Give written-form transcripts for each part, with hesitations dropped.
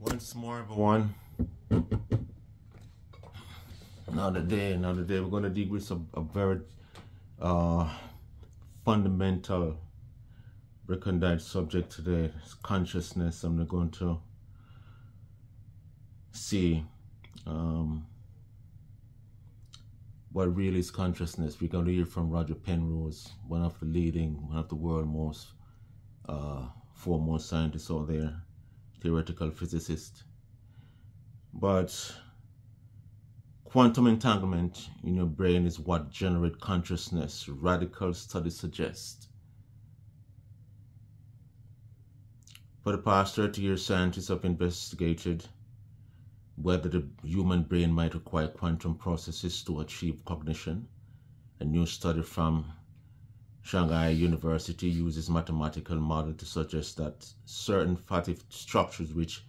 Once more, everyone. Another day. We're going to deal with a very fundamental recondite subject today. It's consciousness. I'm going to see what really is consciousness. We're going to hear from Roger Penrose, one of the world's most foremost scientists out there, theoretical physicist. But quantum entanglement in your brain is what generates consciousness, radical studies suggest. For the past 30 years, scientists have investigated whether the human brain might require quantum processes to achieve cognition. A new study from Shanghai University uses mathematical model to suggest that certain fatty structures which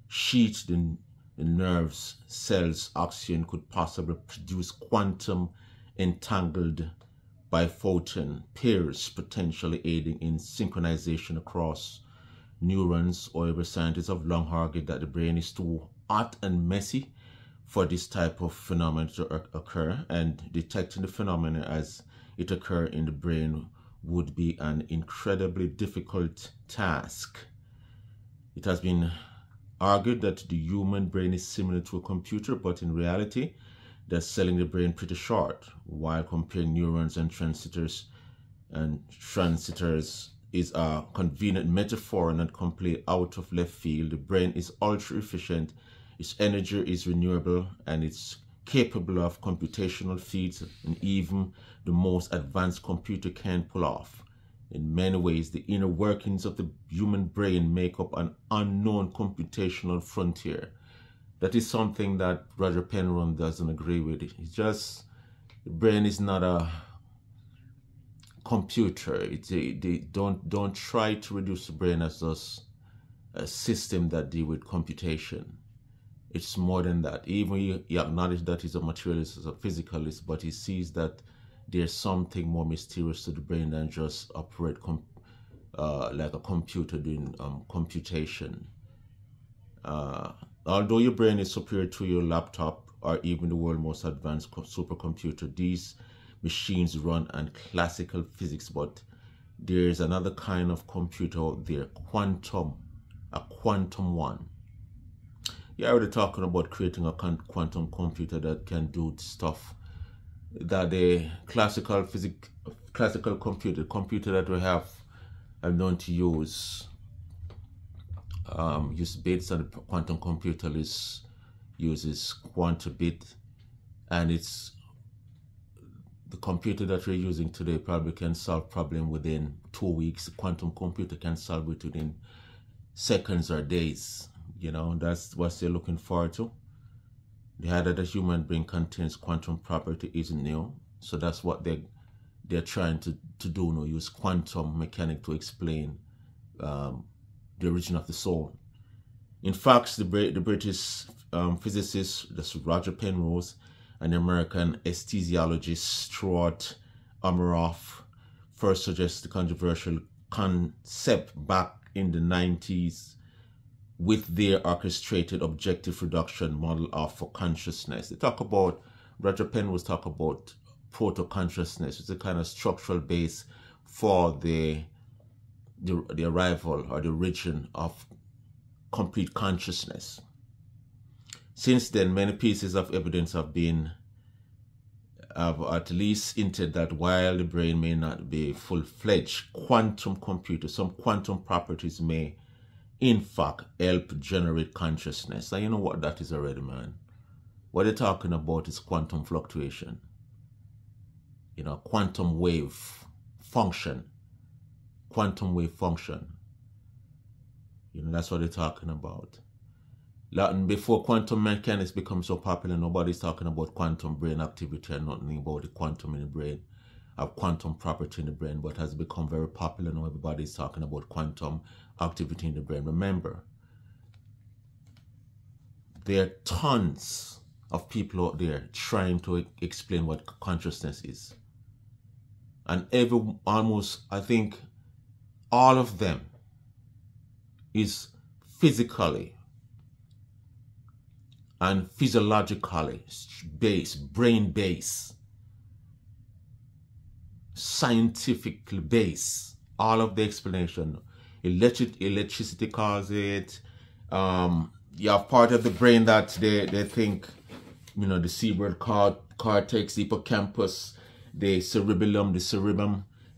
sheet the nerves cells oxygen could possibly produce quantum entangled biphoton pairs, potentially aiding in synchronization across neurons. However, scientists have long argued that the brain is too hot and messy for this type of phenomenon to occur, and detecting the phenomenon as it occurs in the brain would be an incredibly difficult task. It has been argued that the human brain is similar to a computer, but in reality, they're selling the brain pretty short. While comparing neurons and transistors is a convenient metaphor and not completely out of left field. The brain is ultra efficient, its energy is renewable, and it's capable of computational feats and even the most advanced computer can pull off. In many ways, the inner workings of the human brain make up an unknown computational frontier. That is something that Roger Penrose doesn't agree with. It's just, the brain is not a computer. Don't try to reduce the brain as just a system that deals with computation. It's more than that. Even he acknowledges that he's a materialist, a physicalist, but he sees that there's something more mysterious to the brain than just operate like a computer doing computation. Although your brain is superior to your laptop or even the world's most advanced supercomputer, these machines run on classical physics, but there's another kind of computer out there, a quantum one. You're already talking about creating a quantum computer that can do stuff that the classical computer that we have known to use bits, and the quantum computer uses quantum bit, and it's the computer that we're using today probably can solve problem within 2 weeks. The quantum computer can solve it within seconds or days. You know, that's what they're looking forward to. The idea that the human brain contains quantum property isn't new, so that's what they're trying to do now. Use quantum mechanics to explain the origin of the soul. In fact, the British physicist, that's Roger Penrose, and the American anesthesiologist Stuart Ameroff first suggested the controversial concept back in the 90s with their orchestrated objective reduction model of consciousness. Roger Penrose talk about proto-consciousness. It's a kind of structural base for the arrival or the origin of complete consciousness. Since then, many pieces of evidence have at least hinted that while the brain may not be full-fledged quantum computer, some quantum properties may in fact help generate consciousness. And you know what that is already, man. What they're talking about is quantum fluctuation. You know, quantum wave function. Quantum wave function. You know, that's what they're talking about. Before quantum mechanics become so popular, nobody's talking about quantum brain activity and nothing about the quantum in the brain, or quantum property in the brain, but has become very popular now. Everybody's talking about quantum activity in the brain. Remember, there are tons of people out there trying to explain what consciousness is. And I think all of them is physically and physiologically based, brain based, scientifically based. All of the explanation. Electricity causes it. You have part of the brain that they think, you know, the cerebral cortex, hippocampus, the cerebellum,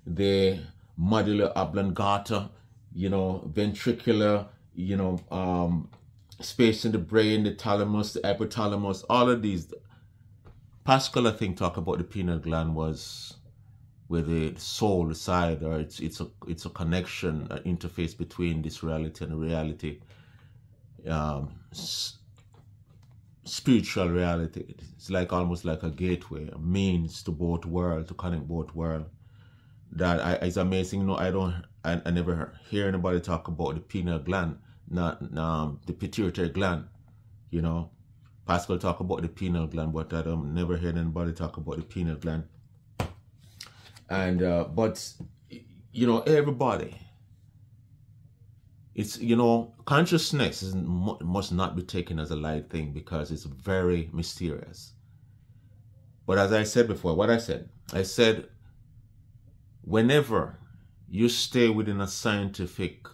the medulla oblongata, you know, ventricular, you know, space in the brain, the thalamus, the hypothalamus, all of these. Pascal, I think, talk about the pineal gland was where the soul reside, or it's a connection, an interface between this reality and the reality, spiritual reality. It's like almost like a gateway, a means to both worlds, to connect both worlds. That is amazing. No, I never hear anybody talk about the pineal gland, not the pituitary gland. You know, Pascal talk about the pineal gland, but I don't never heard anybody talk about the pineal gland. And but you know, everybody, it's, you know, consciousness must not be taken as a light thing, because it's very mysterious. But as I said before, what I said, whenever you stay within a scientific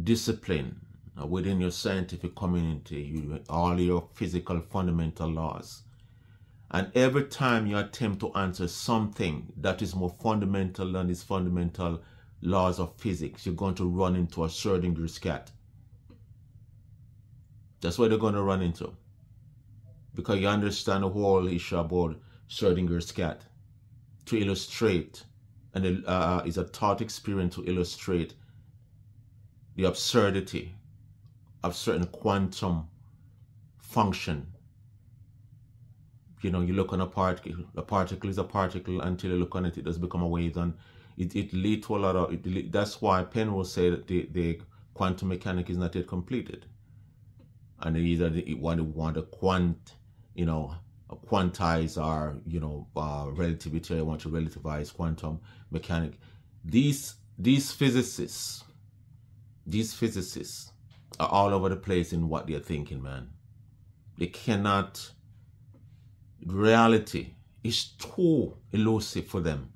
discipline, within your scientific community, all your physical fundamental laws, and every time you attempt to answer something that is more fundamental than these fundamental laws of physics, you're going to run into a Schrödinger's cat. That's what they're going to run into. Because you understand the whole issue about Schrödinger's cat. To illustrate, and it's a thought experiment to illustrate the absurdity of certain quantum function. You know, you look on a particle is a particle until you look on it, it does become a wave, and it leads to a lot of, that's why Penrose said that the quantum mechanics is not yet completed. And either they want to you know, quantize our, you know, relativity, or want to relativize quantum mechanics. These physicists are all over the place in what they're thinking, man. They cannot. Reality is too elusive for them.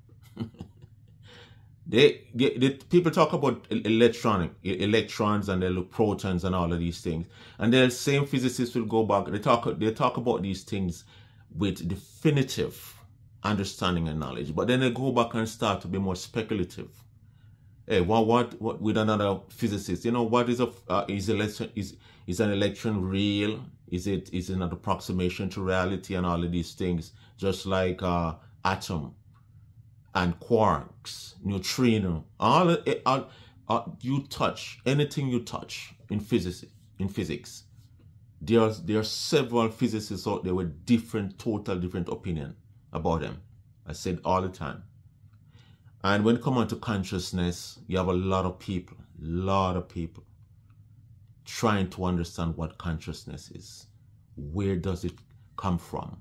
People talk about electrons and they look protons and all of these things, and the same physicists will go back. They talk about these things with definitive understanding and knowledge, but then they go back and start to be more speculative. Hey, what with another physicist? You know, what is an electron real? Is it an approximation to reality and all of these things? Just like atom and quarks, neutrino, you touch anything you touch in physics. There are several physicists out there with total different opinion about them. I said all the time. And when it comes on to consciousness, you have a lot of people trying to understand what consciousness is. Where does it come from?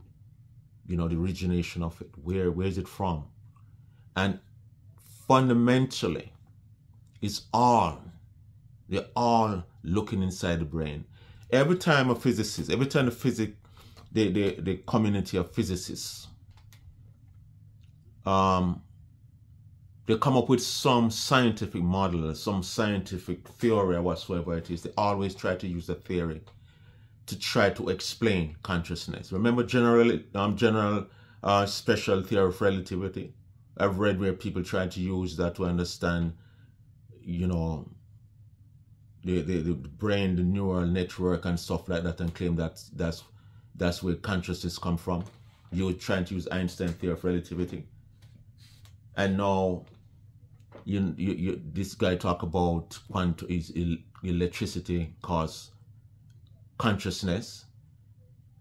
You know, the origination of it. Where is it from? And fundamentally, they're all looking inside the brain. Every time the community of physicists, they come up with some scientific model, some scientific theory or whatsoever it is. They always try to use a theory to try to explain consciousness. Remember general special theory of relativity? I've read where people try to use that to understand, you know, the brain, the neural network and stuff like that, and claim that's where consciousness come from. You're trying to use Einstein theory of relativity. And now this guy talk about electricity cause consciousness,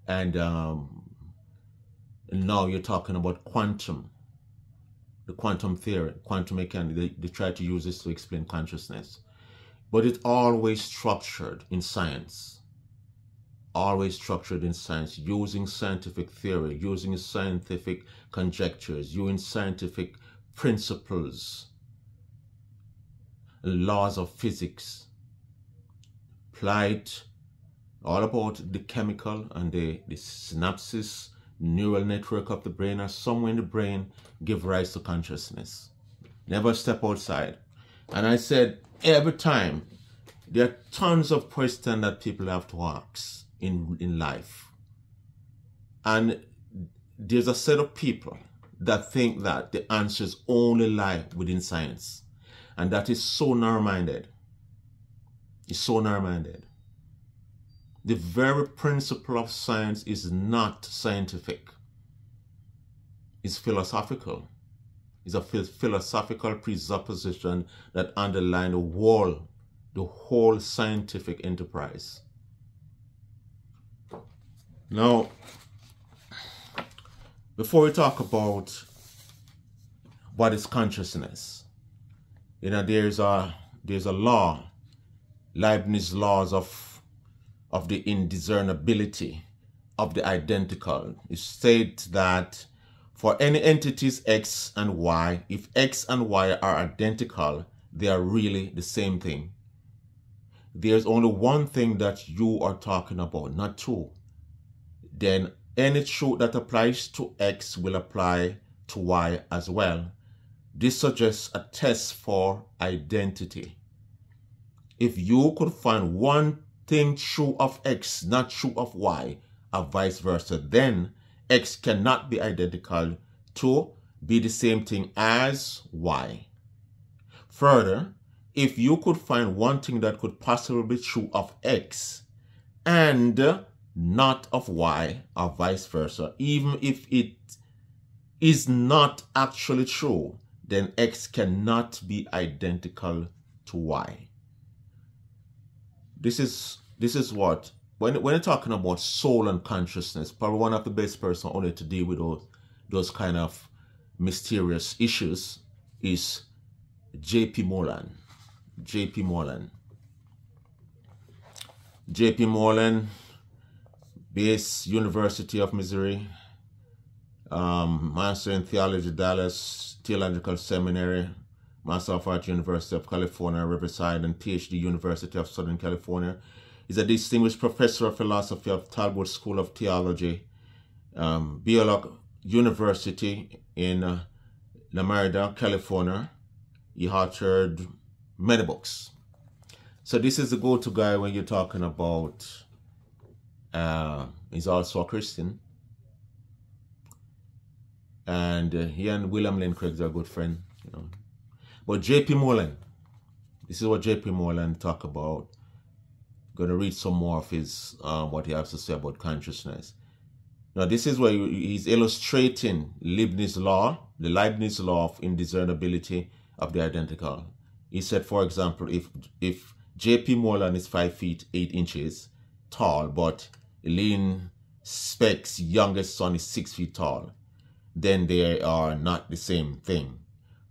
and now you're talking about the quantum theory, quantum mechanics. They try to use this to explain consciousness, but it's always structured in science. Using scientific theory, using scientific conjectures, using scientific principles, laws of physics, applied all about the chemical and the synapses, neural network of the brain, or somewhere in the brain give rise to consciousness. Never step outside. And I said, every time, there are tons of questions that people have to ask in life. And there's a set of people that think that the answers only lie within science. And that is so narrow-minded. It's so narrow-minded. The very principle of science is not scientific. It's philosophical. It's a philosophical presupposition that underlines the whole scientific enterprise. Now, before we talk about what is consciousness, there's a law, Leibniz laws of the indiscernibility of the identical. It states that for any entities X and Y, if X and Y are identical, they are really the same thing. There's only one thing that you are talking about, not two. Then any truth that applies to X will apply to Y as well. This suggests a test for identity. If you could find one thing true of X, not true of Y, or vice versa, then X cannot be identical to be the same thing as Y. Further, if you could find one thing that could possibly be true of X and not of Y, or vice versa, even if it is not actually true, then X cannot be identical to Y. This is what, when you're talking about soul and consciousness, probably one of the best person only to deal with those kind of mysterious issues is J.P. Moreland. J.P. Moreland. J.P. Moreland, base University of Missouri, Master in Theology, Dallas Theological Seminary, Master of Arts, University of California, Riverside, and PhD, University of Southern California. He's a distinguished professor of philosophy of Talbot School of Theology, Biolog University in La Merida, California. He authored many books. So this is the go-to guy when you're talking about, he's also a Christian. And he and William Lane Craig are a good friend, you know. But J.P. Moreland, this is what J.P. Moreland talk about. Going to read some more of his, what he has to say about consciousness. Now, this is where he's illustrating Leibniz law, the Leibniz law of indiscernibility of the identical. He said, for example, if J.P. Moreland is 5 feet 8 inches tall, but Elaine Speck's youngest son is 6 feet tall, then they are not the same thing.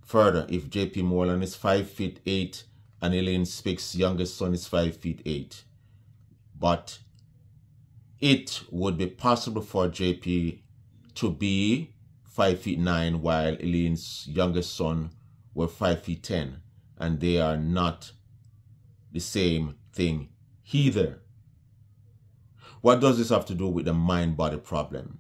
Further, if J.P. Moreland is 5 feet 8 and Elaine Speck's youngest son is 5 feet 8, but it would be possible for J.P. to be 5 feet 9 while Elaine's youngest son were 5 feet 10, and they are not the same thing either. What does this have to do with the mind-body problem?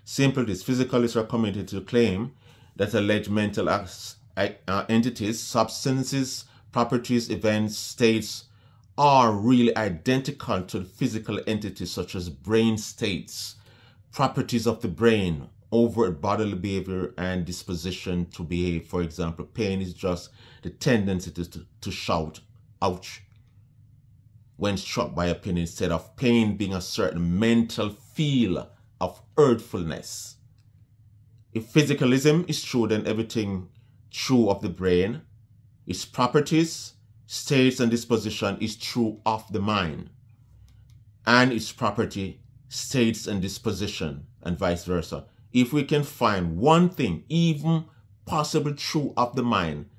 Simple, this physicalists are committed to claim that alleged mental entities, substances, properties, events, states are really identical to the physical entities such as brain states, properties of the brain, overt bodily behavior, and disposition to behave. For example, pain is just the tendency to shout, ouch, when struck by a pin, instead of pain being a certain mental feel of hurtfulness. If physicalism is true, then everything true of the brain, its properties, states, and disposition is true of the mind, and its property, states, and disposition, and vice versa. If we can find one thing, even possibly true of the mind,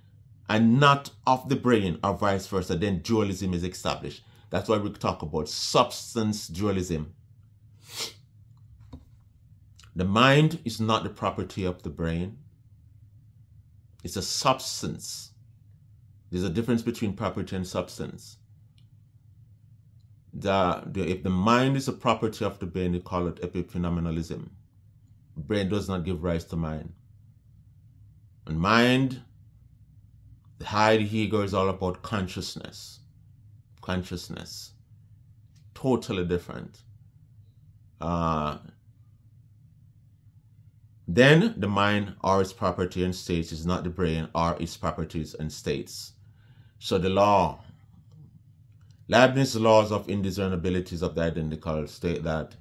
and not of the brain, or vice versa, then dualism is established. That's why we talk about substance dualism. The mind is not the property of the brain. It's a substance. There's a difference between property and substance. if the mind is a property of the brain, they call it epiphenomenalism. Brain does not give rise to mind. And mind, the high ego, is all about consciousness. Consciousness. Totally different. Then the mind or its property and states is not the brain or its properties and states. So the law, Leibniz's laws of indiscernibilities of the identical state that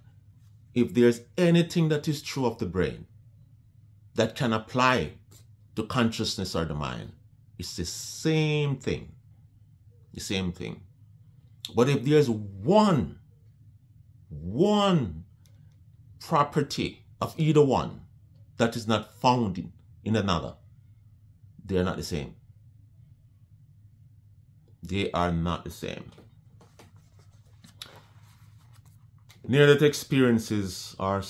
if there's anything that is true of the brain that can apply to consciousness or the mind, it's the same thing. The same thing. But if there's one property of either one that is not found in another, they are not the same. They are not the same. Near-death experiences are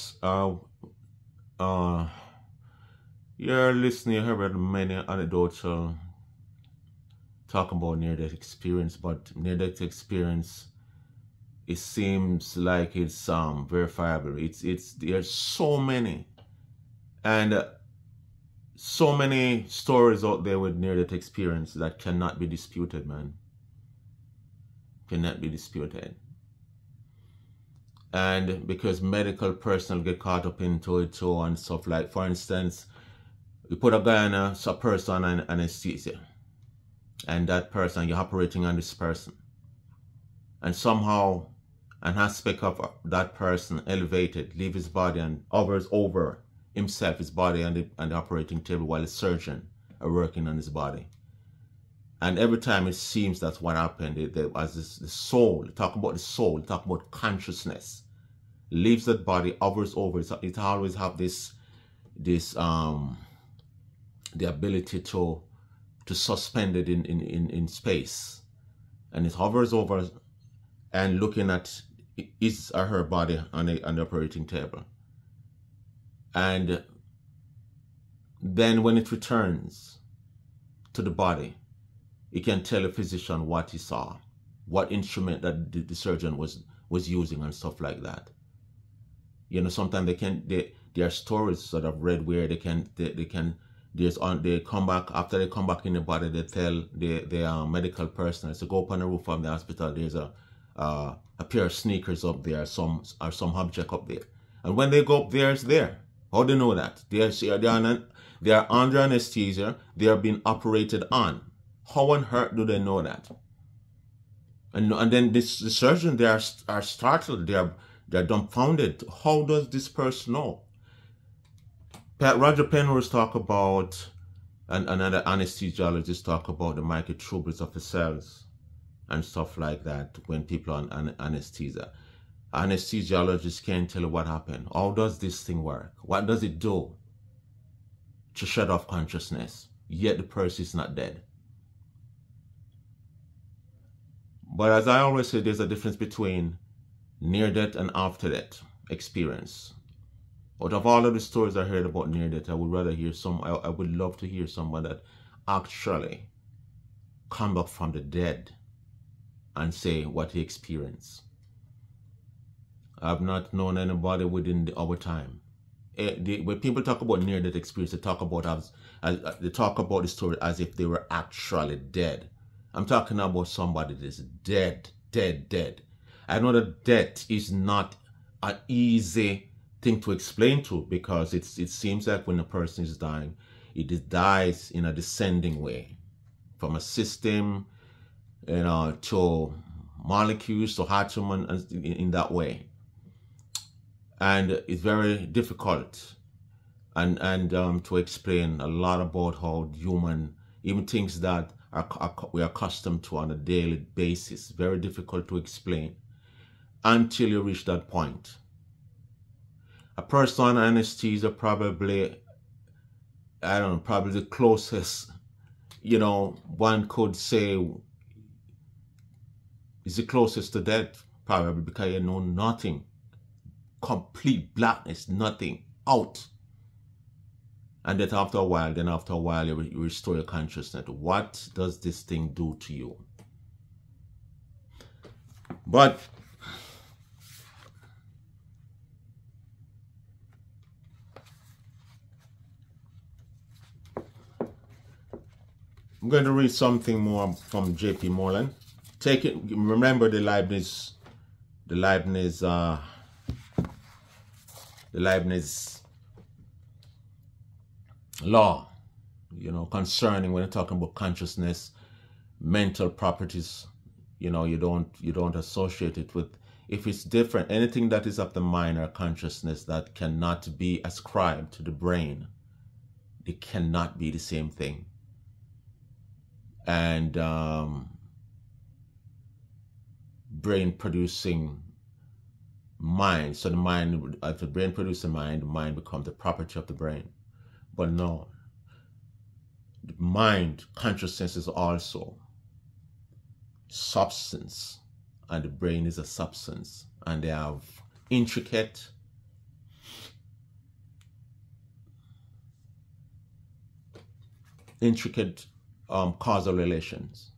you're listening, you heard many anecdotal talk about near-death experience, but near-death experience, it seems like it's verifiable. There's so many, and so many stories out there with near-death experience that cannot be disputed, man. Cannot be disputed. And because medical personnel get caught up into it too and stuff, like, for instance, you put a guy on a person on anesthesia, and that person, you're operating on this person, and somehow an aspect of that person elevated, leave his body and hovers over himself, his body on the operating table, while the surgeon are working on his body. And every time it seems that's what happened, as the soul, talk about the soul, talk about consciousness, leaves that body, hovers over it always have this the ability to suspend it in space, and it hovers over and looking at his or her body on the operating table. And then when it returns to the body, it can tell a physician what he saw, what instrument that the surgeon was using and stuff like that. You know, sometimes there are stories that I've read where they come back, after they come back in the body, they tell the medical personnel to go up on the roof of the hospital. There's a pair of sneakers up there, some object up there, and when they go up there, it's there. How do they know that? They are under anesthesia. They are being operated on. How on earth do they know that? And then the surgeon, they are startled. They're dumbfounded. How does this person know? Roger Penrose talk about, and another anesthesiologist talk about the microtubules of the cells and stuff like that when people are on anesthesia. Anesthesiologists can't tell you what happened. How does this thing work? What does it do to shut off consciousness, yet the person is not dead? But as I always say, there's a difference between near-death and after-death experience. Out of all of the stories I heard about near-death, I would rather hear I would love to hear someone that actually come back from the dead and say what he experienced. I've not known anybody within our time. When people talk about near-death experience, they talk about the story as if they were actually dead. I'm talking about somebody that's dead. I know that death is not an easy thing to explain to, because it seems like when a person is dying, it dies in a descending way, from a system, to molecules, to atom, and in that way. And it's very difficult and to explain a lot about how human, even things that we're accustomed to on a daily basis, very difficult to explain until you reach that point. A person on anesthesia probably, I don't know, probably the closest, one could say is the closest to death, probably, because you know nothing. Complete blackness, nothing, out. And then after a while, you restore your consciousness. What does this thing do to you? But I'm going to read something more from J.P. Moreland. Take it. Remember the Leibniz law, you know, concerning when you're talking about consciousness, mental properties. You know, you don't associate it with, if it's different, anything that is of the mind or consciousness that cannot be ascribed to the brain, it cannot be the same thing. And brain producing mind. So the mind, if the brain produces a mind, the mind becomes the property of the brain. But no, the mind, consciousness is also substance, and the brain is a substance, and they have intricate causal relations,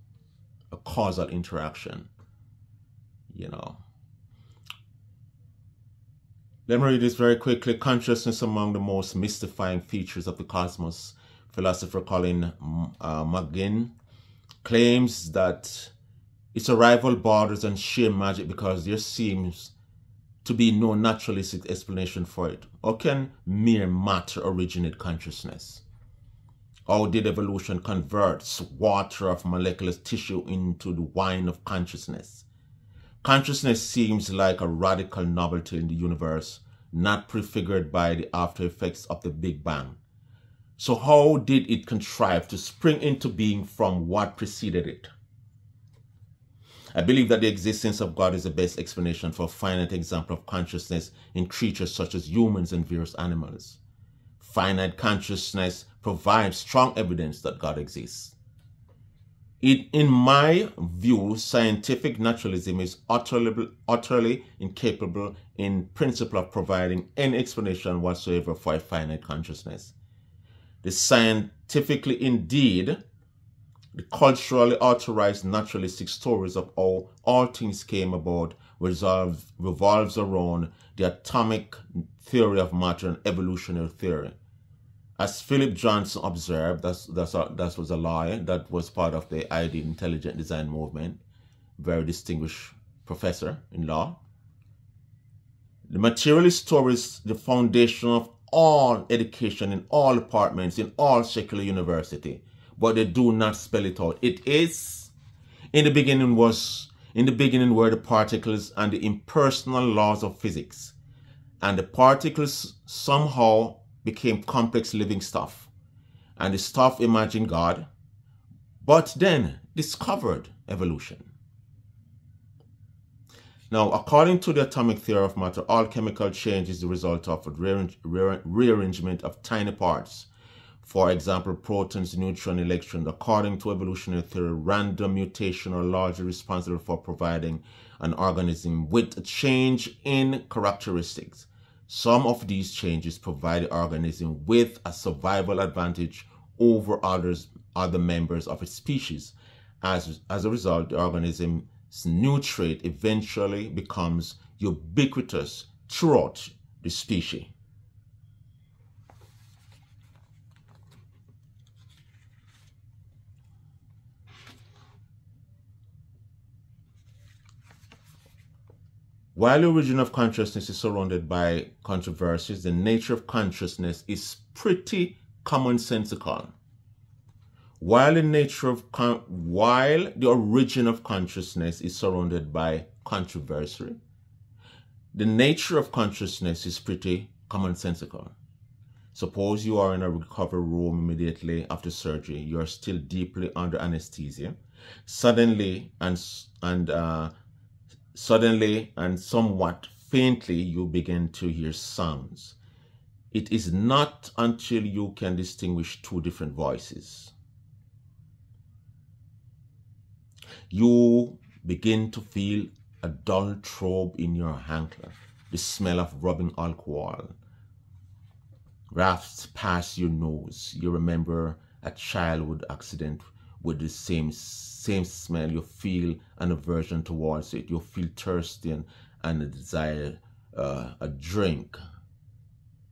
a causal interaction, you know. Let me read this very quickly. Consciousness among the most mystifying features of the cosmos. Philosopher Colin McGinn claims that its arrival borders on sheer magic because there seems to be no naturalistic explanation for it. How can mere matter originate consciousness? How did evolution convert water of molecular tissue into the wine of consciousness? Consciousness seems like a radical novelty in the universe, not prefigured by the after effects of the Big Bang. So how did it contrive to spring into being from what preceded it? I believe that the existence of God is the best explanation for a finite example of consciousness in creatures such as humans and various animals. Finite consciousness provides strong evidence that God exists. In my view, scientific naturalism is utterly incapable in principle of providing any explanation whatsoever for a finite consciousness. The scientifically, indeed, the culturally authorized naturalistic stories of how all things came about revolves around the atomic theory of matter and evolutionary theory. As Philip Johnson observed, that was a lawyer that was part of the ID intelligent design movement, very distinguished professor in law. The materialist story is the foundation of all education in all departments, in all secular university, but they do not spell it out. It is, in the beginning were the particles and the impersonal laws of physics, and the particles somehow became complex living stuff, and the stuff imagined God, but then discovered evolution. Now, according to the atomic theory of matter, all chemical change is the result of a rearrangement of tiny parts. For example, protons, neutrons, electrons. According to evolutionary theory, random mutation are largely responsible for providing an organism with a change in characteristics. Some of these changes provide the organism with a survival advantage over other members of its species. As a result, the organism's new trait eventually becomes ubiquitous throughout the species. While the origin of consciousness is surrounded by controversies, the nature of consciousness is pretty commonsensical. While the origin of consciousness is surrounded by controversy, the nature of consciousness is pretty commonsensical. Suppose you are in a recovery room immediately after surgery. You are still deeply under anesthesia. Suddenly and somewhat faintly, you begin to hear sounds. It is not until you can distinguish two different voices. You begin to feel a dull throb in your ankle, the smell of rubbing alcohol wafts past your nose. You remember a childhood accident with the same smell. You feel an aversion towards it. You feel thirsty and a desire a drink.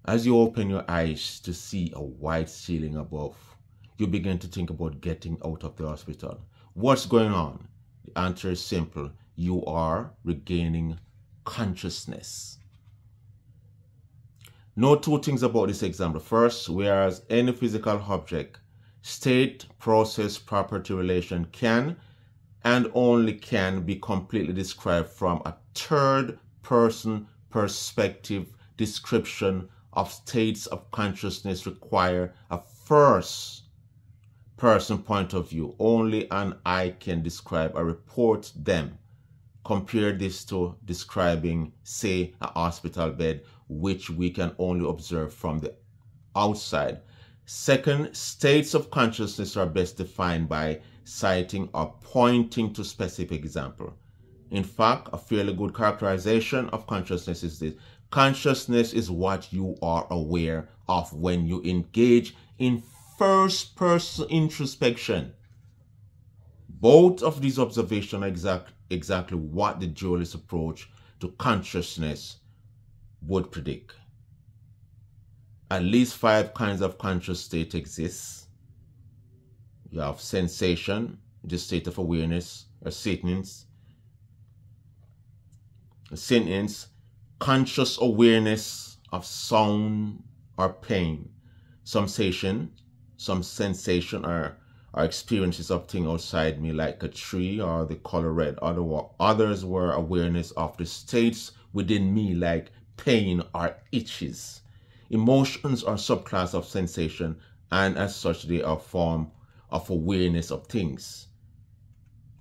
As you open your eyes to see a white ceiling above, you begin to think about getting out of the hospital. What's going on? The answer is simple. You are regaining consciousness. Note two things about this example. First, whereas any physical object, state, process, property, relation can and only can be completely described from a third-person perspective, description of states of consciousness require a first-person point of view. Only an I can describe or report them. Compare this to describing, say, a hospital bed, which we can only observe from the outside. Second, states of consciousness are best defined by citing or pointing to specific example. In fact, a fairly good characterization of consciousness is this. Consciousness is what you are aware of when you engage in first-person introspection. Both of these observations are exactly what the dualist approach to consciousness would predict. At least 5 kinds of conscious state exist. You have sensation, the state of awareness, or sentience, conscious awareness of sound or pain, some sensation or experiences of things outside me, like a tree or the color red. Others were awareness of the states within me, like pain or itches. Emotions are subclass of sensation, and as such they are a form of awareness of things.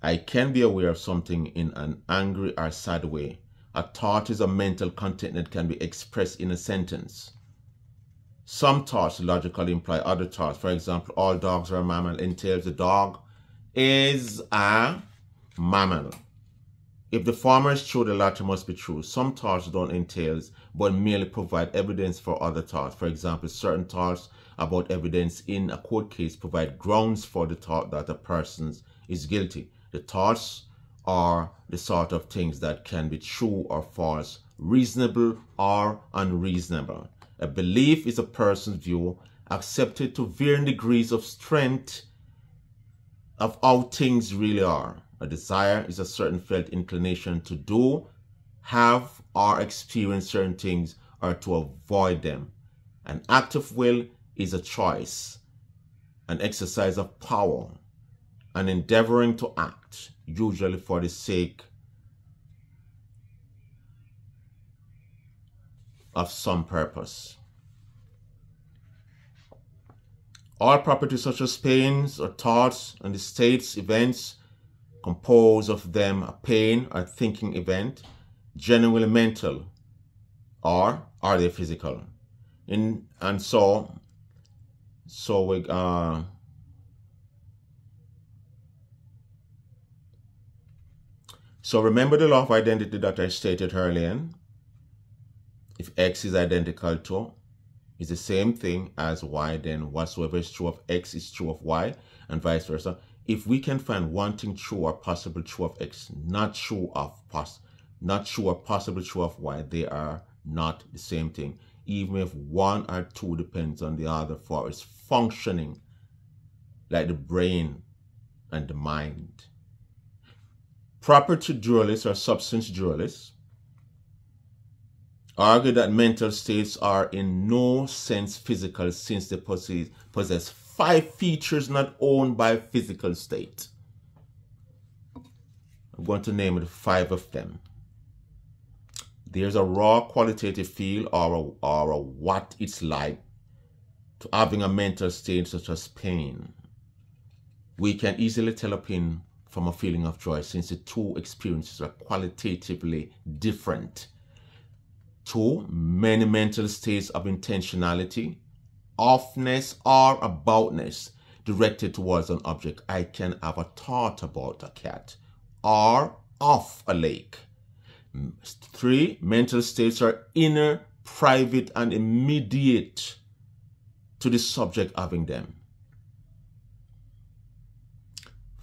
I can be aware of something in an angry or sad way. A thought is a mental content that can be expressed in a sentence. Some thoughts logically imply other thoughts. For example, all dogs are a mammal entails the dog is a mammal. If the former is true, the latter must be true. Some thoughts don't entail, but merely provide evidence for other thoughts. For example, certain thoughts about evidence in a court case provide grounds for the thought that a person is guilty. The thoughts are the sort of things that can be true or false, reasonable or unreasonable. A belief is a person's view, accepted to varying degrees of strength of how things really are. A desire is a certain felt inclination to do, have, or experience certain things or to avoid them. An act of will is a choice, an exercise of power, an endeavoring to act, usually for the sake of some purpose. All properties such as pains or thoughts and the states, events, compose of them a pain or thinking event, generally mental, or are they physical? So remember the law of identity that I stated earlier. If X is identical to, is the same thing as Y, then whatsoever is true of X is true of Y, and vice versa. If we can find one thing true or possible true of X, not true or possible true of Y, they are not the same thing, even if one or two depends on the other for its functioning, like the brain and the mind. Property dualists or substance dualists argue that mental states are in no sense physical, since they possess 5 features not owned by a physical state. I'm going to name it 5 of them. There's a raw qualitative feel or a what it's like to having a mental state such as pain. We can easily tell a pain from a feeling of joy, since the two experiences are qualitatively different. 2, many mental states of intentionality, offness or aboutness directed towards an object. I can have a thought about a cat or of a lake. 3, mental states are inner, private, and immediate to the subject having them.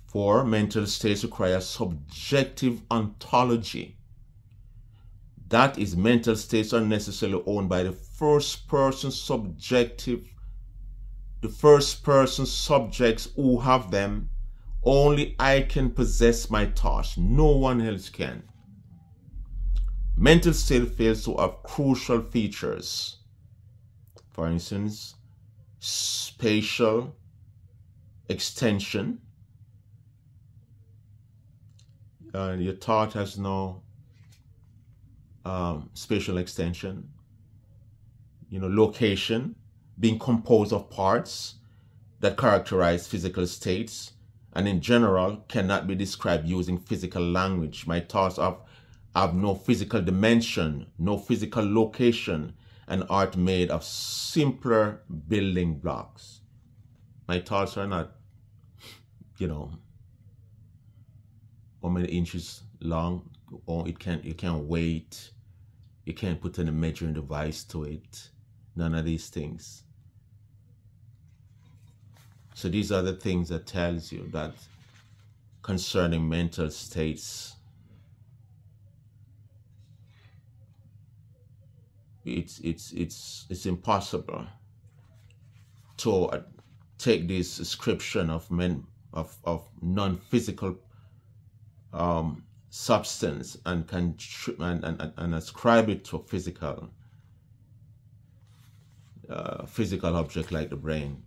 4, mental states require subjective ontology. That is, mental states are necessarily owned by the first person subjective the first person subjects who have them. Only I can possess my thoughts. No one else can. Mental state fails to have crucial features. For instance, spatial extension. Your thought has no spatial extension. Location, being composed of parts that characterize physical states, and in general cannot be described using physical language. My thoughts have no physical dimension, no physical location, and are made of simpler building blocks. My thoughts are not, how many inches long, or you can't weight, you can't put any measuring device to it. None of these things. So these are the things that tells you that concerning mental states, it's impossible to take this description of non-physical substance and ascribe it to a physical object like the brain.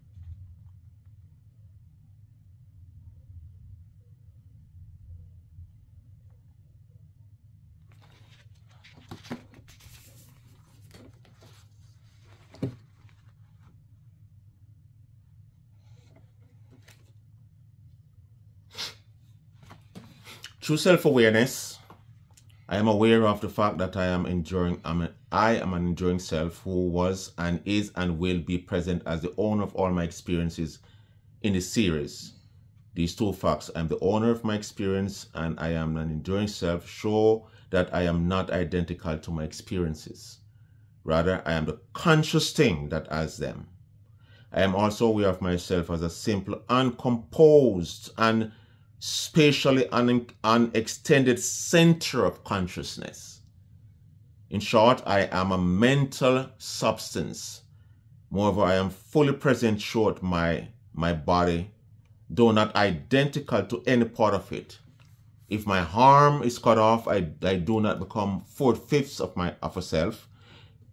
Through self-awareness, I am aware of the fact that I am an enduring self who was and is and will be present as the owner of all my experiences in this series. These two facts, I am the owner of my experience and I am an enduring self, show that I am not identical to my experiences. Rather, I am the conscious thing that has them. I am also aware of myself as a simple, uncomposed, and spatially unextended center of consciousness. In short, I am a mental substance. Moreover, I am fully present throughout my body, though not identical to any part of it. If my arm is cut off, I do not become 4/5 of a self.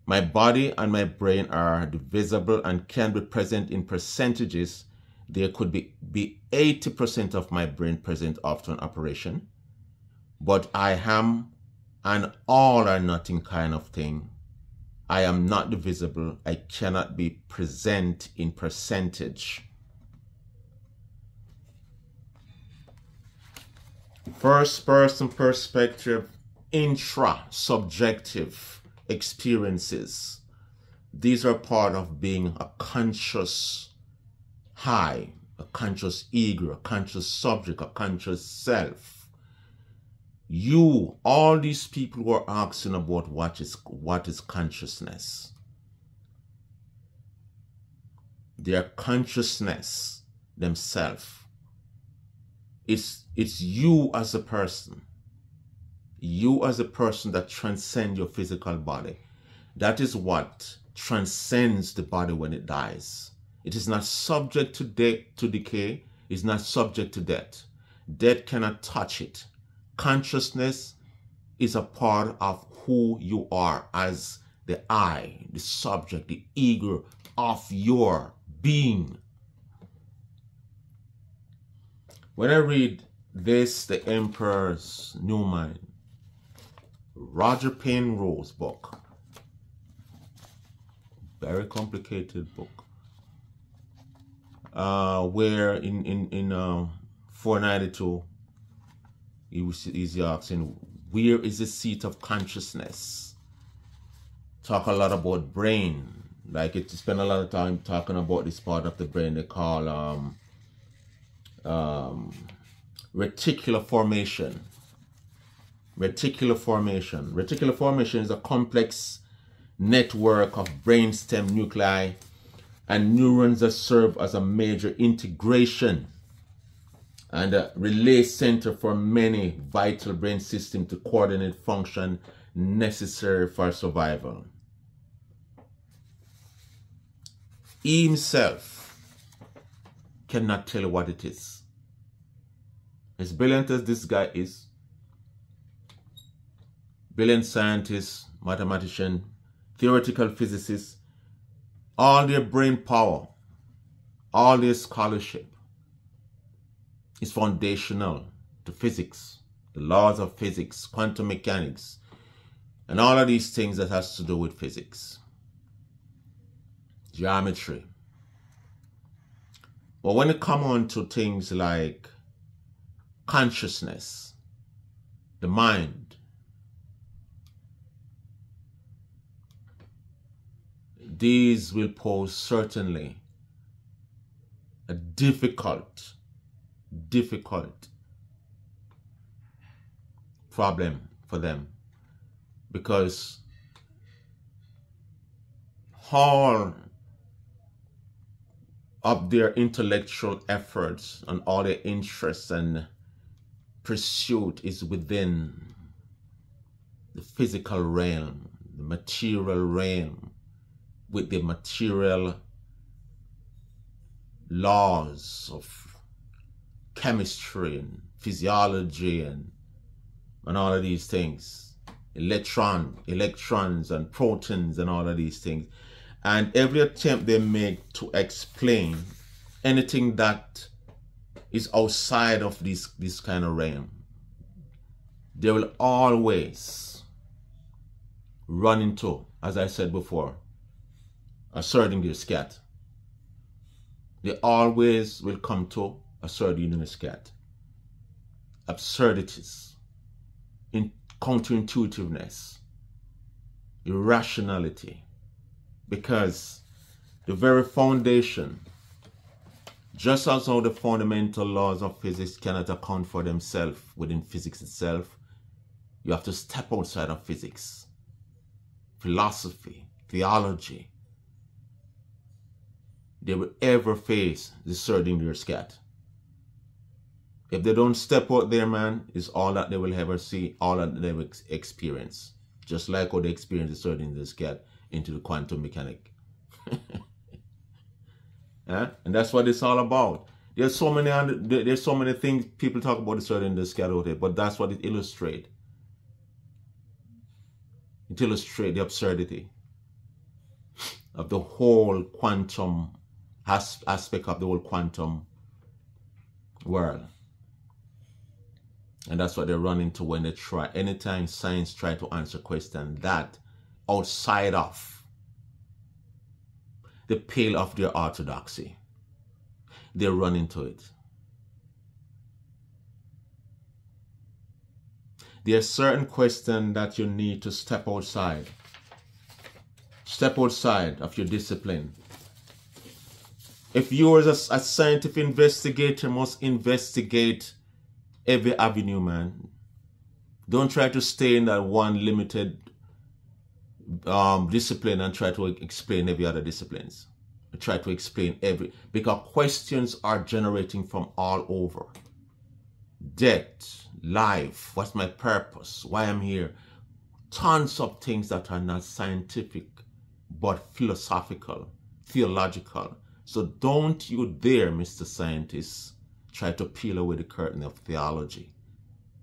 My body and my brain are divisible and can be present in percentages. There could be 80% of my brain present after an operation, but I am an all or nothing kind of thing. I am not divisible. I cannot be present in percentage. First person perspective, intra-subjective experiences. These are part of being a conscious I, a conscious ego, a conscious subject, a conscious self. You, all these people who are asking about what is consciousness. Their consciousness themselves. It's you as a person. You as a person that transcends your physical body. That is what transcends the body when it dies. It is not subject to decay. It's not subject to death. Death cannot touch it. Consciousness is a part of who you are as the I, the subject, the ego of your being. When I read this, The Emperor's New Mind, Roger Penrose book, very complicated book, where in 492 he's asking, where is the seat of consciousness? Talk a lot about brain, like it spend a lot of time talking about this part of the brain they call reticular formation. Reticular formation is a complex network of brainstem nuclei and neurons that serve as a major integration and a relay center for many vital brain systems to coordinate function necessary for survival. He himself cannot tell you what it is. As brilliant as this guy is, brilliant scientist, mathematician, theoretical physicist, all their brain power, all their scholarship is foundational to physics, the laws of physics, quantum mechanics, and all of these things that has to do with physics, geometry. But when it comes on to things like consciousness, the mind, these will pose certainly a difficult problem for them, because all of their intellectual efforts and all their interests and pursuit is within the physical realm, the material realm, with the material laws of chemistry and physiology and all of these things, electrons and protons and all of these things. And every attempt they make to explain anything that is outside of this kind of realm, they will always run into, as I said before, asserting their scat. They always will come to asserting their scat. Absurdities, counterintuitiveness, irrationality, because the very foundation, just as how the fundamental laws of physics cannot account for themselves within physics itself, you have to step outside of physics. Philosophy, theology, they will ever face the Schrödinger scat. If they don't step out there, man, is all that they will ever see, all that they will experience. Just like how they experience the Schrödinger scat into the quantum mechanic. Yeah? And that's what it's all about. There's so many things people talk about the Schrödinger scat out there, but that's what it illustrates. It illustrates the absurdity of the whole quantum aspect of the whole quantum world. And that's what they run into when they try, anytime science try to answer questions that outside of the pale of their orthodoxy, they run into it. There are certain questions that you need to step outside of your discipline. If you as a scientific investigator must investigate every avenue, man, don't try to stay in that one limited discipline and try to explain every other disciplines. Try to explain because questions are generating from all over. Death, life, what's my purpose, why I'm here. Tons of things that are not scientific, but philosophical, theological. So don't you dare, Mr. Scientist, try to peel away the curtain of theology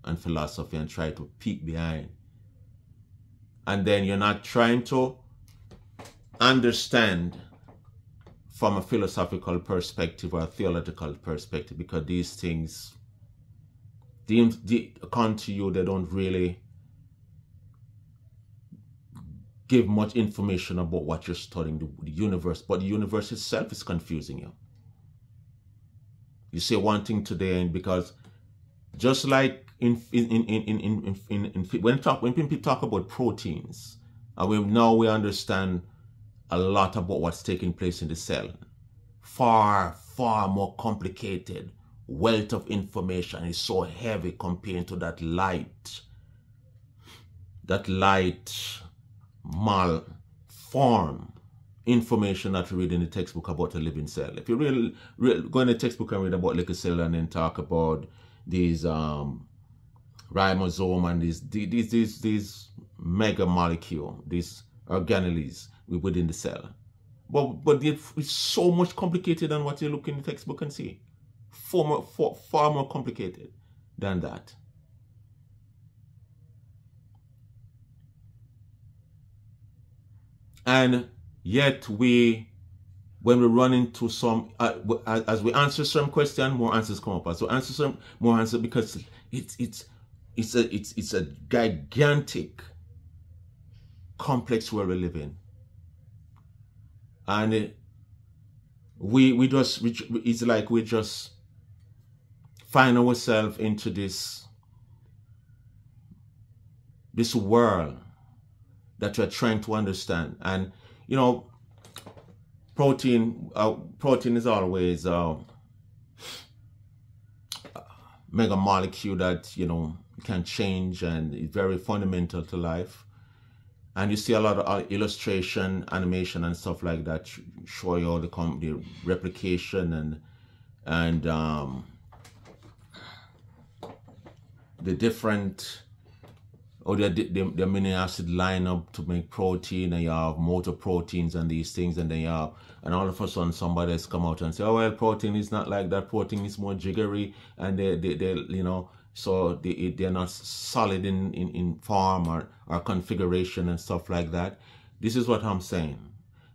and philosophy and try to peek behind. And then you're not trying to understand from a philosophical perspective or a theological perspective, because these things, according to you, they don't really give much information about what you're studying, the universe, but the universe itself is confusing you. You say one thing today, and because just like when people talk about proteins, and now we understand a lot about what's taking place in the cell. Far, far more complicated. Wealth of information is so heavy compared to that light malform information that you read in the textbook about a living cell. If you really go in the textbook and read about liquid cell and then talk about these ribosome and these mega molecule, these organelles within the cell, But it's so much complicated than what you look in the textbook and see. Far more complicated than that. And yet when we run into some, as we answer some question, more answers come up. As we answer some more answers, because it's a gigantic, complex world we live in, and it's like we just find ourselves into this world that we're trying to understand. And you know, protein is always mega molecule that, you know, can change and is very fundamental to life. And you see a lot of illustration, animation, and stuff like that show you all the replication and the different, or the amino acid line up to make protein, and you have motor proteins and these things, and then you have, and all of a sudden somebody has come out and say, oh well, protein is not like that, protein is more jiggery, and they you know, so they're not solid in form or configuration and stuff like that. This is what I'm saying.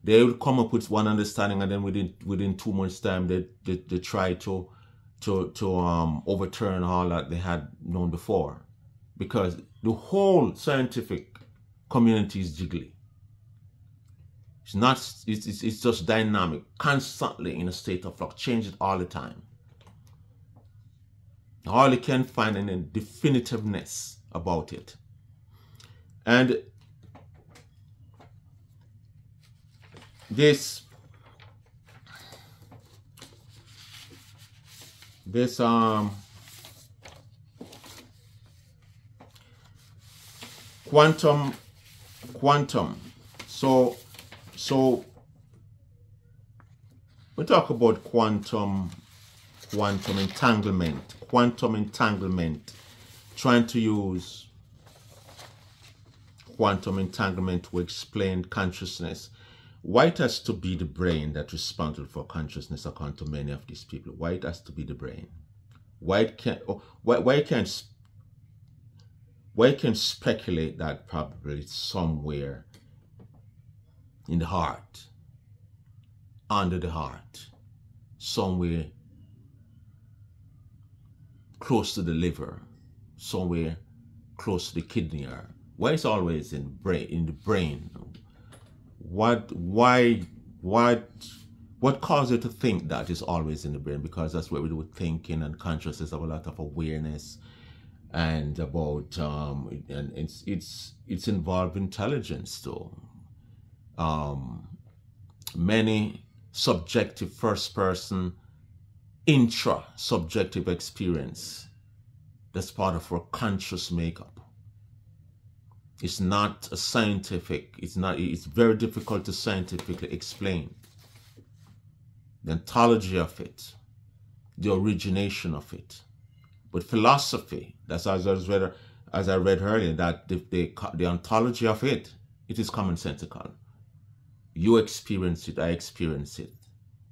They would come up with one understanding, and then within 2 months time they try to overturn all that they had known before, because the whole scientific community is jiggly. It's just dynamic, constantly in a state of flux, changes all the time. All you can find any definitiveness about it. And this quantum. So we talk about quantum entanglement, trying to use quantum entanglement to explain consciousness. Why it has to be the brain that's responsible for consciousness, according to many of these people? Why it has to be the brain? Why can speculate that probably it's somewhere in the heart, under the heart, somewhere close to the liver, somewhere close to the kidney? Or why it's always in the brain? What causes you to think that it's always in the brain? Because that's where we do thinking and consciousness, have a lot of awareness, and about and it's involved intelligence too. Many subjective first person intra-subjective experience that's part of our conscious makeup. It's not a scientific, it's very difficult to scientifically explain the ontology of it, the origination of it. But philosophy, that's as I read earlier, that the ontology of it is commonsensical. You experience it, I experience it.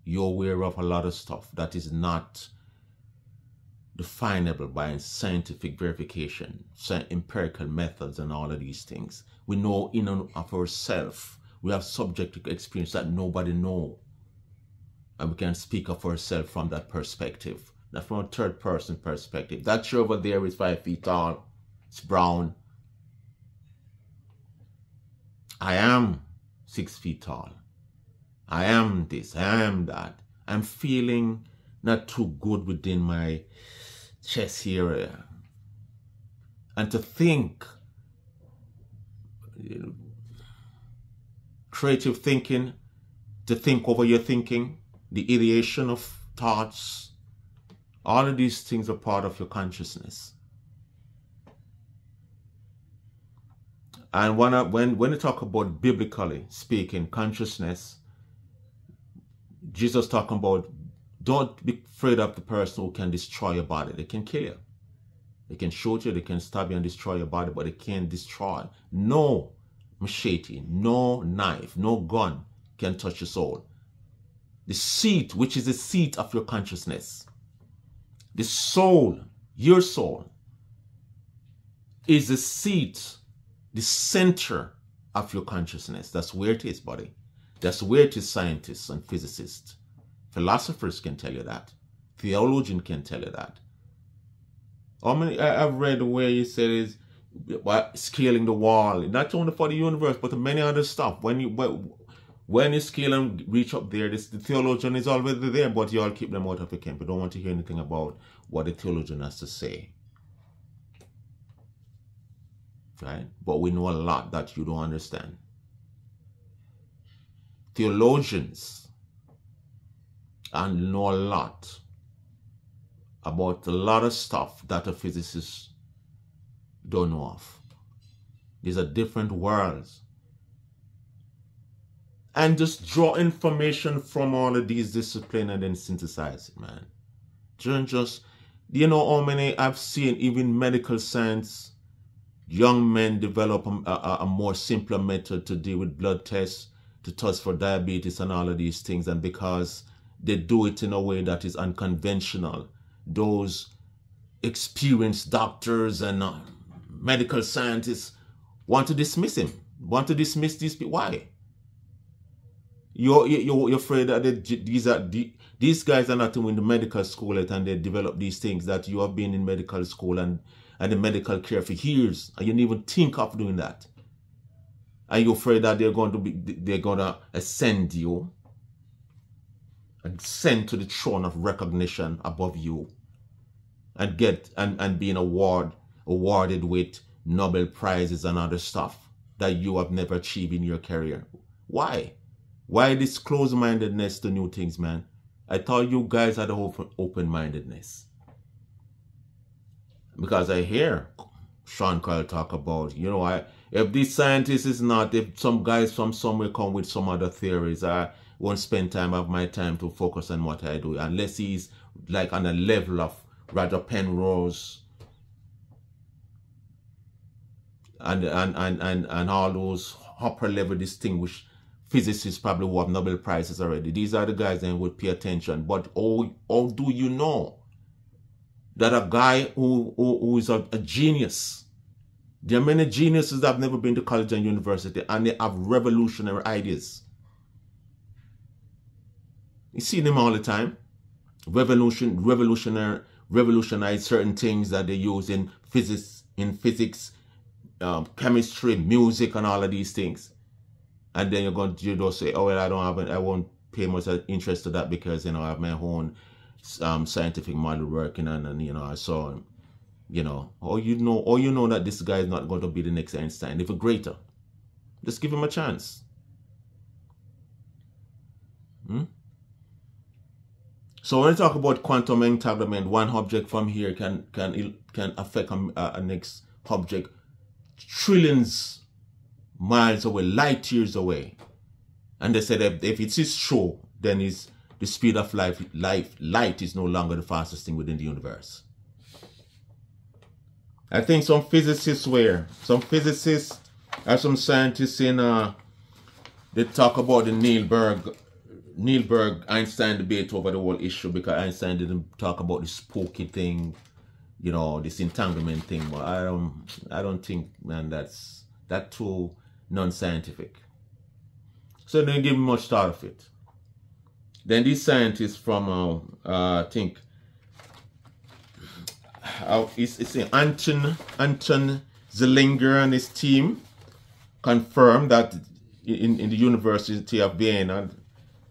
You're aware of a lot of stuff that is not definable by scientific verification, empirical methods, and all of these things. We know in and of ourselves. We have subjective experience that nobody knows. And we can speak of ourselves from that perspective. Not from a third person perspective. That tree over there is 5 feet tall. It's brown. I am 6 feet tall. I am this, I am that. I'm feeling not too good within my chest area. And to think, creative thinking, to think over your thinking, the ideation of thoughts, all of these things are part of your consciousness. And when you talk about biblically speaking consciousness, Jesus talking about, don't be afraid of the person who can destroy your body. They can kill you. They can shoot you, they can stab you and destroy your body, but they can't destroy. No machete, no knife, no gun can touch your soul. The seat, which is the seat of your consciousness. The soul, your soul, is the seat, the center of your consciousness. That's where it is, buddy. That's where it is. Scientists and physicists, philosophers can tell you that. Theologian can tell you that. How many I've read where you said is scaling the wall, not only for the universe, but many other stuff. When you scale and reach up there, the theologian is already there, but you all keep them out of the camp. You don't want to hear anything about what the theologian has to say. Right? But we know a lot that you don't understand. Theologians know a lot about a lot of stuff that a physicist don't know of. These are different worlds. And just draw information from all of these disciplines and then synthesize it, man. Just, you know how many I've seen, even medical science, young men develop a more simpler method to deal with blood tests, to test for diabetes and all of these things. And because they do it in a way that is unconventional, those experienced doctors and medical scientists want to dismiss him, want to dismiss these people. Why? You're afraid that these guys are not in the medical school yet, and they develop these things that you have been in medical school and in medical care for years, and you didn't even think of doing that. And you're afraid that they're going to ascend you and send to the throne of recognition above you, and get and being awarded with Nobel Prizes and other stuff that you have never achieved in your career. Why? Why this closed-mindedness to new things, man? I thought you guys had open-mindedness. Because I hear Sean Kyle talk about, you know, if this scientist is not, if some guys from somewhere come with some other theories, I won't spend time of my time to focus on what I do, unless he's like on a level of rather Penrose and all those upper level distinguished physicists probably who have Nobel Prizes already. These are the guys that would pay attention. But how do you know that a guy who is a genius, there are many geniuses that have never been to college and university, and they have revolutionary ideas. You see them all the time. Revolutionize certain things that they use in physics, chemistry, music, and all of these things. And then you don't say, oh, well, I won't pay much interest to that because, you know, I have my own scientific model working on, and, you know, I saw, you know, or you know that this guy is not going to be the next Einstein, even greater. Just give him a chance. So when we talk about quantum entanglement, one object from here can affect a next object trillions miles away, light years away. And they said if it is true, then the speed of light is no longer the fastest thing within the universe. I think some physicists or some scientists in they talk about the Nielberg-Einstein debate over the whole issue, because Einstein didn't talk about the spooky thing, you know, this entanglement thing. But I don't think, man, that's too non-scientific. So they didn't give me much thought of it. Then these scientists from I think it's Anton Zeilinger and his team confirmed that in the University of Vienna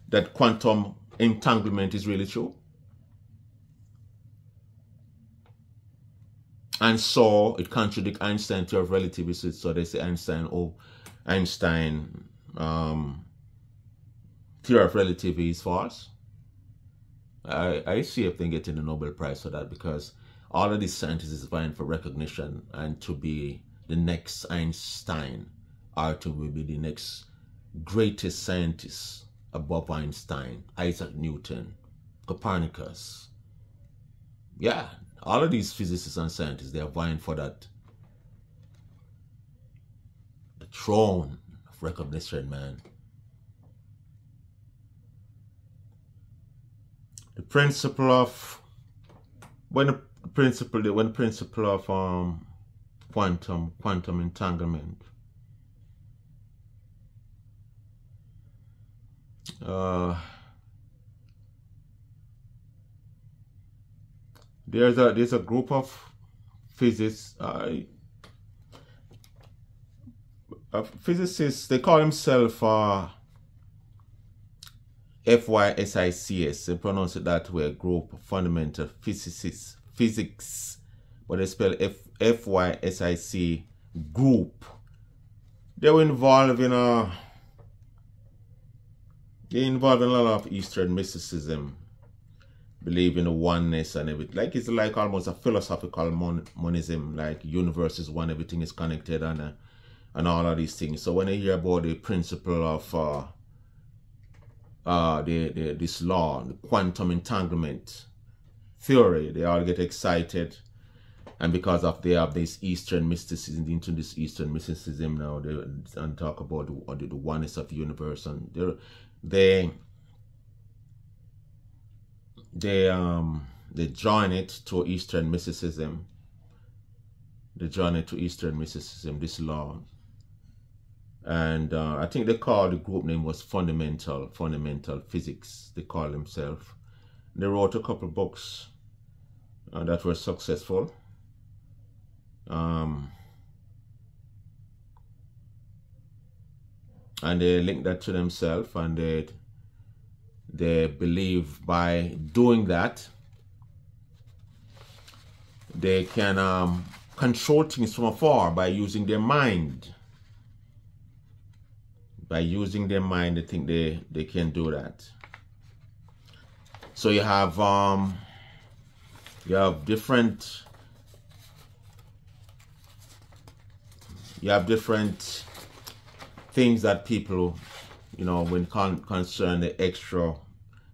that quantum entanglement is really true. And so it contradicts Einstein's theory of relativity. So they say Einstein theory of relativity is false. I see if they get the Nobel Prize for that, because all of these scientists is vying for recognition and to be the next Einstein, or to be the next greatest scientist above Einstein, Isaac Newton, Copernicus. Yeah, all of these physicists and scientists, they are vying for that, the throne of recognition, man. the principle of when the principle of quantum entanglement. There's a group of physicists. Physicists, they call themselves FYSICS. They pronounce it that way. Group of Fundamental Physics, but they spell FYSIC group. They were involved in a lot of Eastern mysticism, believe in the oneness and everything. Like it's like almost a philosophical monism, like universe is one, everything is connected, and all of these things. So when I hear about the principle of this law, the quantum entanglement theory, they all get excited, and because of they have this Eastern mysticism, into this Eastern mysticism now, and talk about the oneness of the universe, and they join it to Eastern mysticism. They join it to Eastern mysticism, this law. And I think they call the group name was Fundamental Physics, they call themselves. They wrote a couple books that were successful. And they link that to themselves, and they believe by doing that they can control things from afar by using their mind. By using their mind, they think they can do that. So you have different things that people, when concern the extra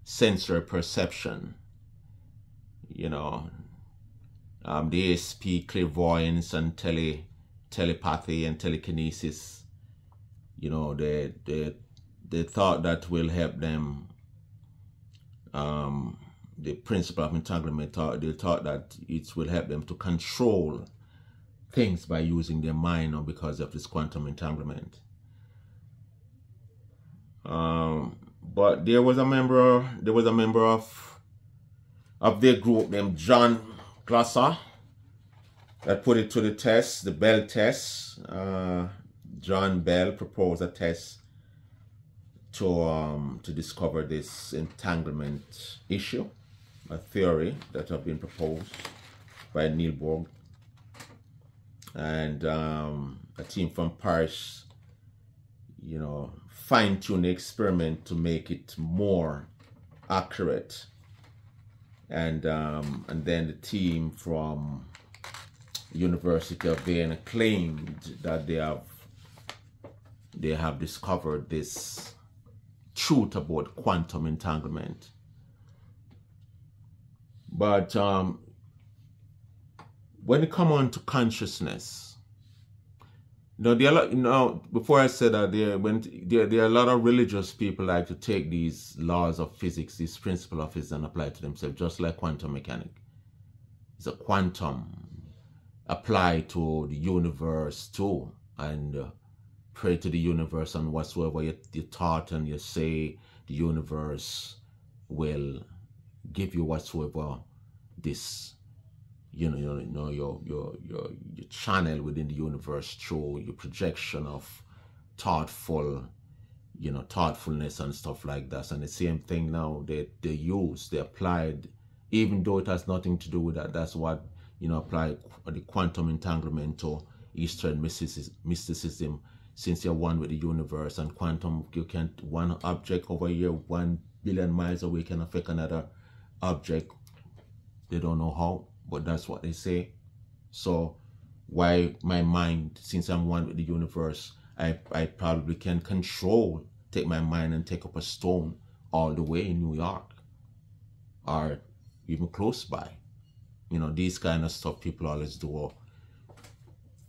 sensory perception, the ASP, clairvoyance, and telepathy and telekinesis. They thought that will help them. The principle of entanglement, they thought that it will help them to control things by using their mind, or because of this quantum entanglement. But there was a member of their group named John Glasser that put it to the test, the Bell test. John Bell proposed a test to discover this entanglement issue, a theory that had been proposed by Neil Bohr, and a team from Paris, fine-tune the experiment to make it more accurate, and then the team from University of Vienna claimed that they have discovered this truth about quantum entanglement. But when it comes on to consciousness, before I said that, there are a lot of religious people like to take these laws of physics, these principles of physics, and apply it to themselves, just like quantum mechanics. It's a quantum applied to the universe too, and pray to the universe, and whatsoever you thought and you say, the universe will give you whatsoever this, your channel within the universe through your projection of thoughtfulness and stuff like that. And the same thing now they applied, even though it has nothing to do with that. That's what apply the quantum entanglement to Eastern mysticism. Since you're one with the universe, and quantum, one object over here 1 billion miles away can affect another object. They don't know how, but that's what they say. So why my mind, since I'm one with the universe, I probably can take my mind and take up a stone all the way in New York, or even close by. These kind of stuff people always do.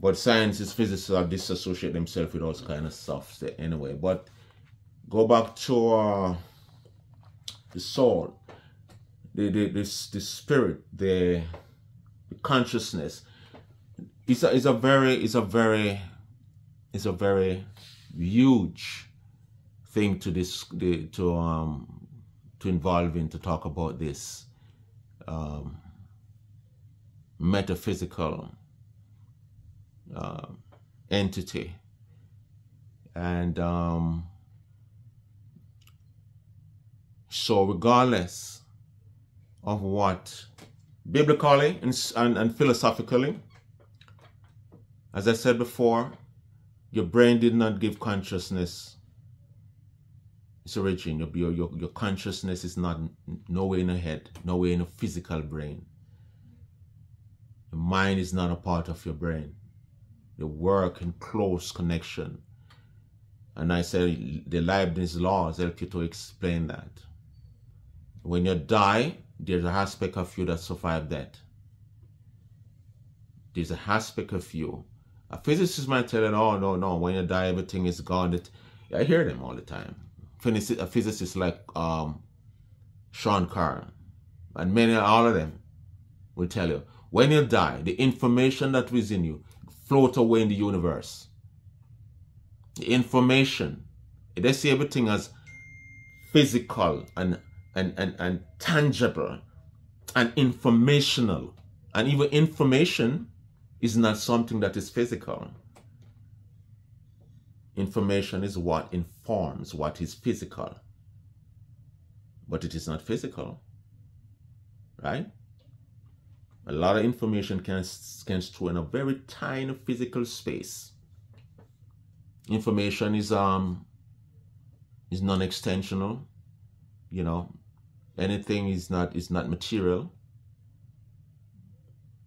But scientists, physicists disassociate themselves with all kind of stuff anyway. But go back to the soul. the spirit, the consciousness is a very huge thing to involve in, to talk about this metaphysical entity. And so regardless of what biblically and philosophically, as I said before, your brain did not give consciousness its origin. Your consciousness is not nowhere in the head, nowhere in a physical brain. Your mind is not a part of your brain. They work in close connection. And I say the Leibniz laws help you to explain that. When you die, there's an aspect of you that survived that. There's an aspect of you. A physicist might tell you, oh, no, when you die, everything is gone. I hear them all the time. A physicist like Sean Carr, and all of them will tell you, when you die, the information that was in you float away in the universe. The information, they see everything as physical and tangible and informational. And even information is not something that is physical. Information is what informs what is physical. But it is not physical. Right? A lot of information can store in a very tiny physical space. Information is non-extensional. You know, anything is not material.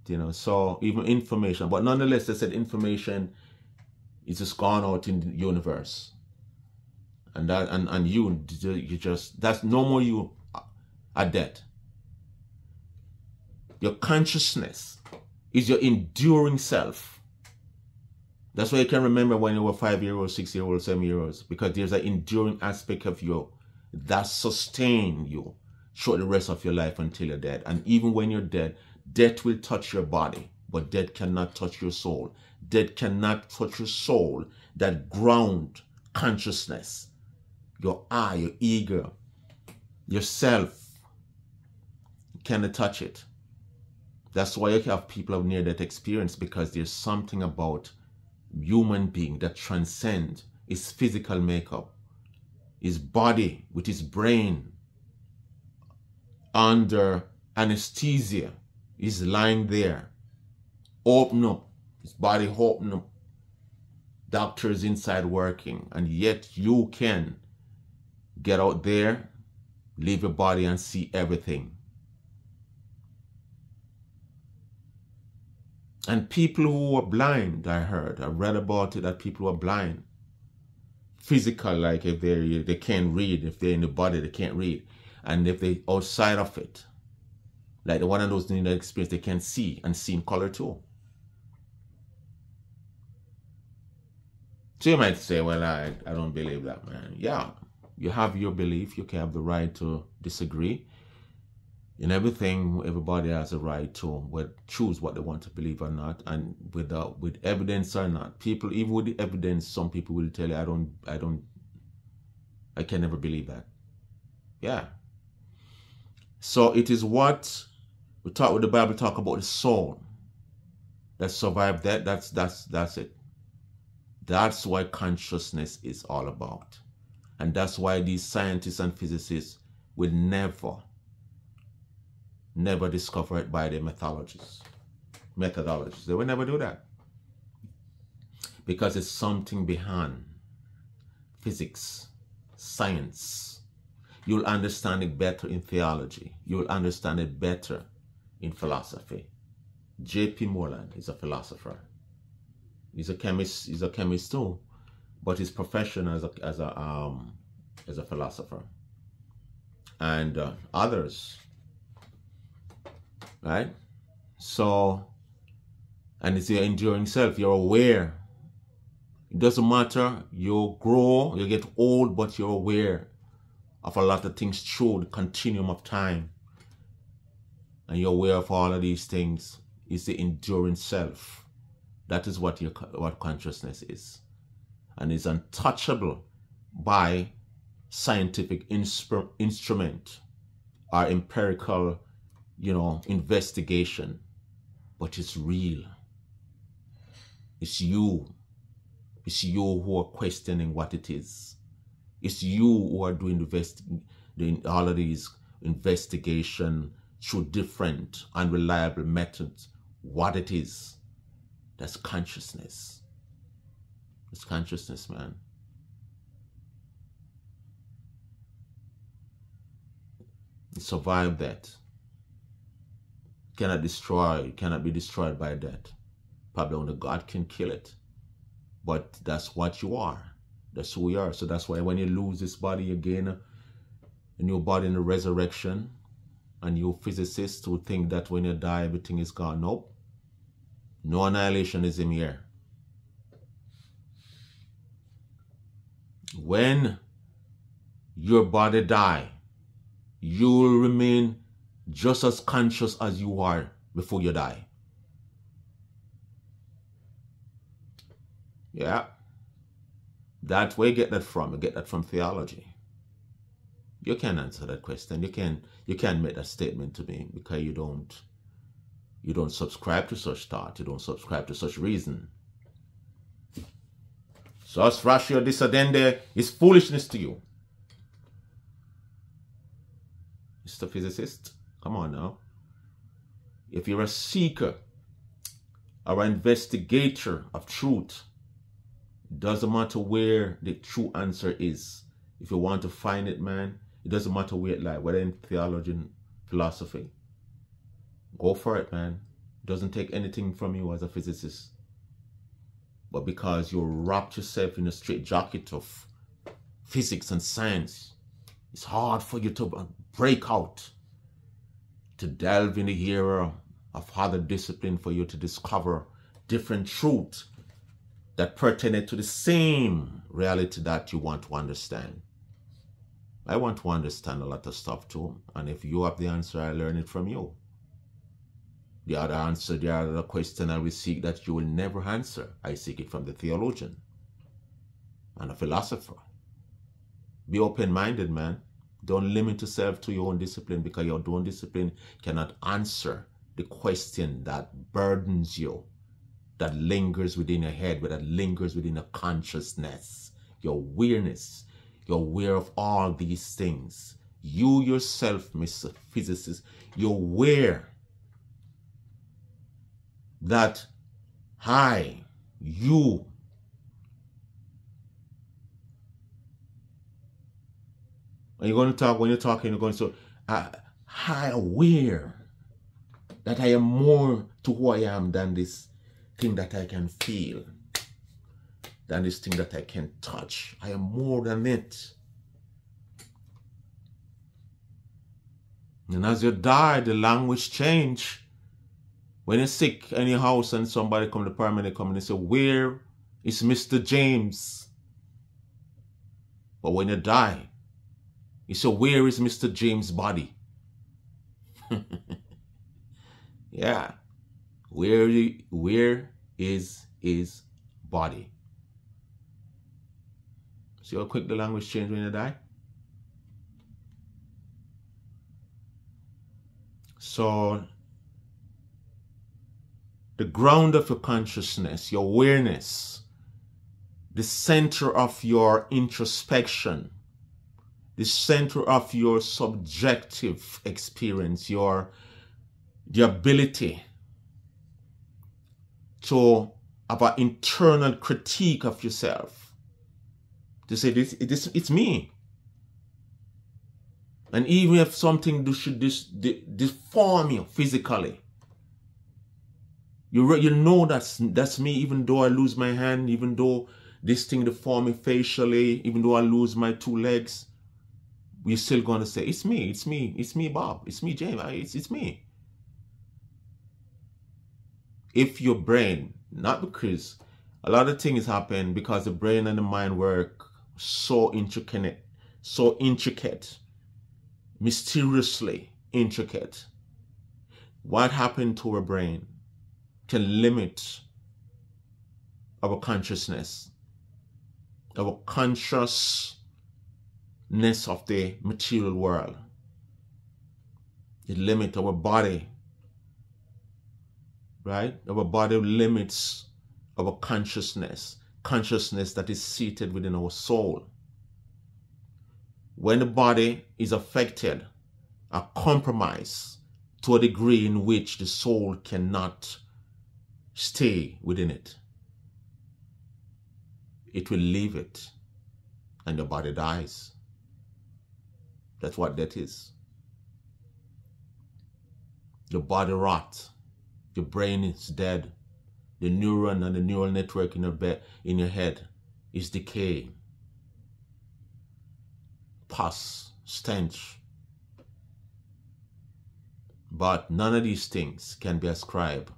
You know, so even information, but nonetheless, I said information is just gone out in the universe, and that and you just, that's no more you are dead. Your consciousness is your enduring self. That's why you can remember when you were 5-year-old, 6-year-old, 7-year-olds, because there's an enduring aspect of you that sustain you through the rest of your life until you're dead. And even when you're dead, death will touch your body, but death cannot touch your soul. Death cannot touch your soul, that ground consciousness, your eye, your ego, yourself. You cannot touch it. That's why you have people of near-death experience, because there's something about human being that transcends his physical makeup, his body with his brain under anesthesia. He's lying there, open up, his body open up, doctors inside working, and yet you can get out there, leave your body and see everything. And people who are blind, I read about it, that people who are blind, physical, like if they can't read, if they're in the body, they can't read. And if they outside of it, like the one of those near-death experience, they can see, and see in color too. So you might say, well, I don't believe that, man. Yeah, you have your belief. You can have the right to disagree. In everything, everybody has a right to choose what they want to believe or not, and with evidence or not. People, even with the evidence, some people will tell you, I can never believe that. Yeah. So it is what we talk with the Bible, talk about the soul that survived that. That's it. That's what consciousness is all about. And that's why these scientists and physicists will never discover it by their methodologies. They will never do that. Because it's something beyond physics, science. You'll understand it better in theology. You'll understand it better in philosophy. J.P. Moreland is a philosopher. He's a chemist too, but his profession as a philosopher. And others. Right? So, and it's your enduring self. You're aware. It doesn't matter. You grow, you get old, but you're aware of a lot of things through the continuum of time. and you're aware of all of these things, is the enduring self. That is what consciousness is. And is untouchable by scientific instrument or empirical, investigation. But it's real. It's you. It's you who are questioning what it is. It's you who are doing all of these investigation through different unreliable methods. What it is. That's consciousness. It's consciousness, man. You survive that. Cannot destroy, cannot be destroyed by that. Probably only God can kill it. But that's what you are. That's who we are. So that's why when you lose this body again, a new body in the resurrection, and you physicists who think that when you die, everything is gone. Nope. No annihilationism here. When your body die, you will remain just as conscious as you are before you die. Yeah. That's where you get that from. You get that from theology. You can't answer that question. You can't make that statement to me because you don't subscribe to such thought. You don't subscribe to such reason. Sus ratio dissidende is foolishness to you. Mr. Physicist, come on now. If you're a seeker or an investigator of truth, it doesn't matter where the true answer is. If you want to find it, man, it doesn't matter where it lies, whether in theology and philosophy. Go for it, man. It doesn't take anything from you as a physicist. But because you wrapped yourself in a straitjacket of physics and science, it's hard for you to break out, to delve in the era of other discipline, for you to discover different truths that pertain to the same reality that you want to understand. I want to understand a lot of stuff too, and if you have the answer, I learn it from you. The other answer, the other question I will seek that you will never answer, I seek it from the theologian and a philosopher. Be open-minded, man. Don't limit yourself to your own discipline, because your own discipline cannot answer the question that burdens you, that lingers within your head, that lingers within your consciousness, your awareness. You're aware of all these things. You yourself, Mr. Physicist, you're aware that you and you're going to talk, when you're talking, you're going to say, I aware that I am more to who I am than this thing that I can feel, than this thing that I can touch. I am more than it. And as you die, the language change. When you're sick in your house and somebody come, the paramedic come and they say, where is Mr. James? But when you die, you say, where is Mr. James' body? Yeah. Where is his body? See how quick the language changes when you die? So, the ground of your consciousness, your awareness, the center of your introspection, the center of your subjective experience, the ability to have an internal critique of yourself, to say, it's me. And even if something should deform you physically, you know that's me, even though I lose my hand, even though this thing deform me facially, even though I lose my 2 legs, we're still going to say, it's me, it's me, it's me, Bob, it's me, James, it's me. If your brain, not because a lot of things happen because the brain and the mind work so intricate, mysteriously intricate, what happened to our brain can limit our consciousness, our consciousness of the material world. It limits our body, right? Our body limits our consciousness that is seated within our soul. When the body is affected or compromised to a degree in which the soul cannot stay within it, it will leave it and the body dies. That's what that is. Your body rots. Your brain is dead. The neuron and the neural network in your head is decaying. Pus, stench. But none of these things can be ascribed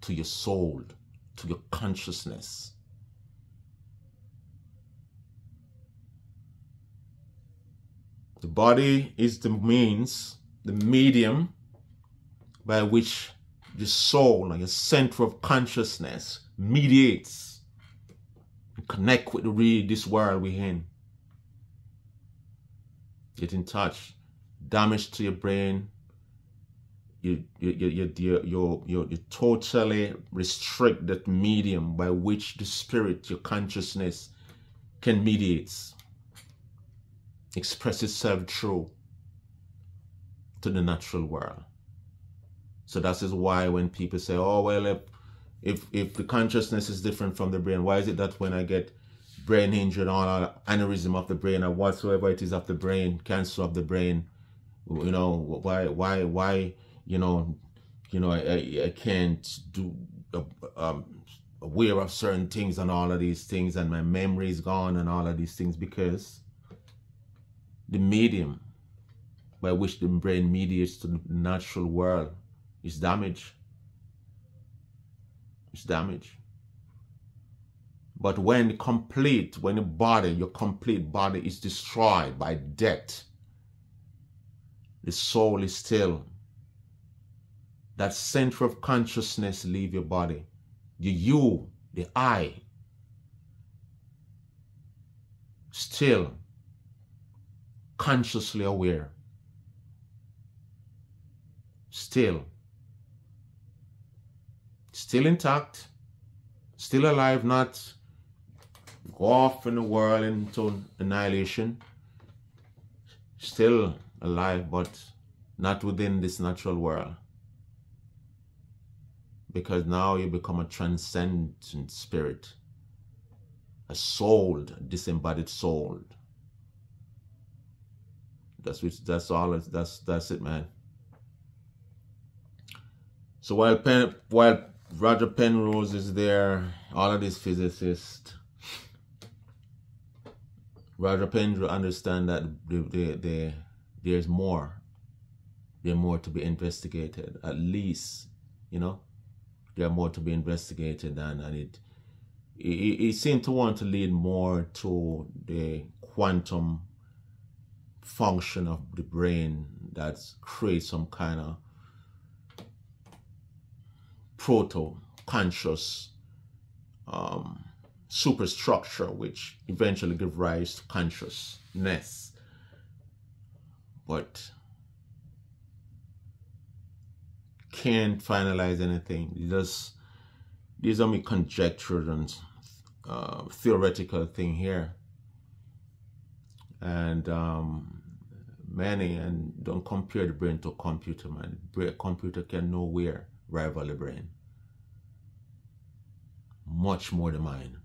to your soul, to your consciousness. The body is the means, the medium by which the soul, like a center of consciousness, mediates and connect with this world we're in. Get in touch. Damage to your brain. You totally restrict that medium by which the spirit, your consciousness, can mediate, express itself through to the natural world. So that is why when people say, oh, well, if the consciousness is different from the brain, why is it that when I get brain injury or aneurysm of the brain or whatsoever it is of the brain, cancer of the brain, you know, why, I can't do aware of certain things and all of these things, and my memory is gone and all of these things, because the medium by which the brain mediates to the natural world is damaged. It's damaged. But when your complete body is destroyed by death, the soul is still, that center of consciousness leave your body. The I, still consciously aware, still intact, still alive, not go off in the world into annihilation, still alive, but not within this natural world. Because now you become a transcendent spirit, a soul, a disembodied soul. That's it, man. So while Roger Penrose is there, all of these physicists, Roger Penrose understand that there's more. There's more to be investigated. At least, there are more to be investigated, and it seemed to want to lead more to the quantum function of the brain that creates some kind of proto-conscious superstructure, which eventually gives rise to consciousness. But can't finalize anything. These are my conjectures and theoretical thing here. And don't compare the brain to a computer, man. A computer can nowhere rival the brain. Much more the mind.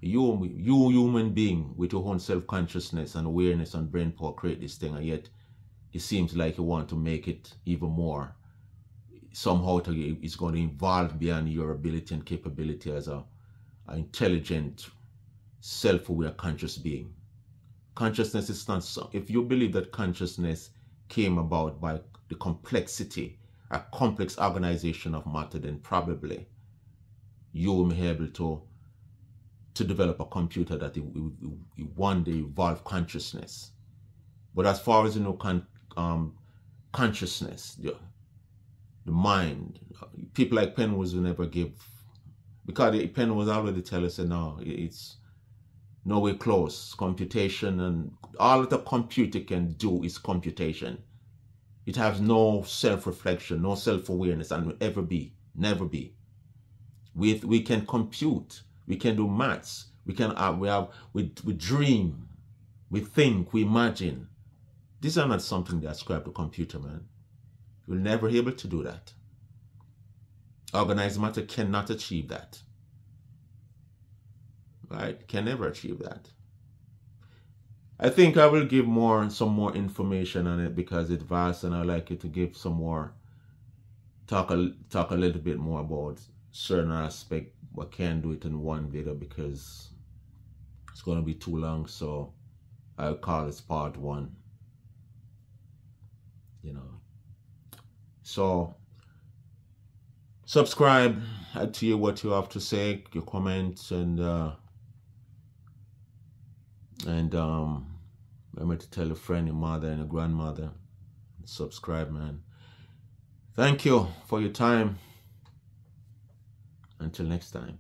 You human being with your own self-consciousness and awareness and brain power create this thing, and yet it seems like you want to make it even more. Somehow it's going to evolve beyond your ability and capability as an intelligent, self-aware, conscious being. Consciousness is not so. If you believe that consciousness came about by the complexity, a complex organization of matter, then probably you will be able to develop a computer that will one day evolve consciousness. But as far as consciousness, the mind. People like Penrose will never give, because Penrose already tell us that no, it's nowhere close. Computation, and all that a computer can do is computation. It has no self-reflection, no self-awareness, and will ever be, never be. We can compute, we can do maths, we dream, we think, we imagine. These are not something that ascribe to computer, man. You'll never be able to do that. Organized matter cannot achieve that. Right? Can never achieve that. I think I will give some more information on it because it's vast, and I like it to give some more, talk a little bit more about certain aspect. I can't do it in one video because it's going to be too long, so I'll call this part 1. You know. So subscribe to hear what you have to say, your comments, and remember to tell a friend, your mother, and your grandmother. Subscribe, man. Thank you for your time. Until next time.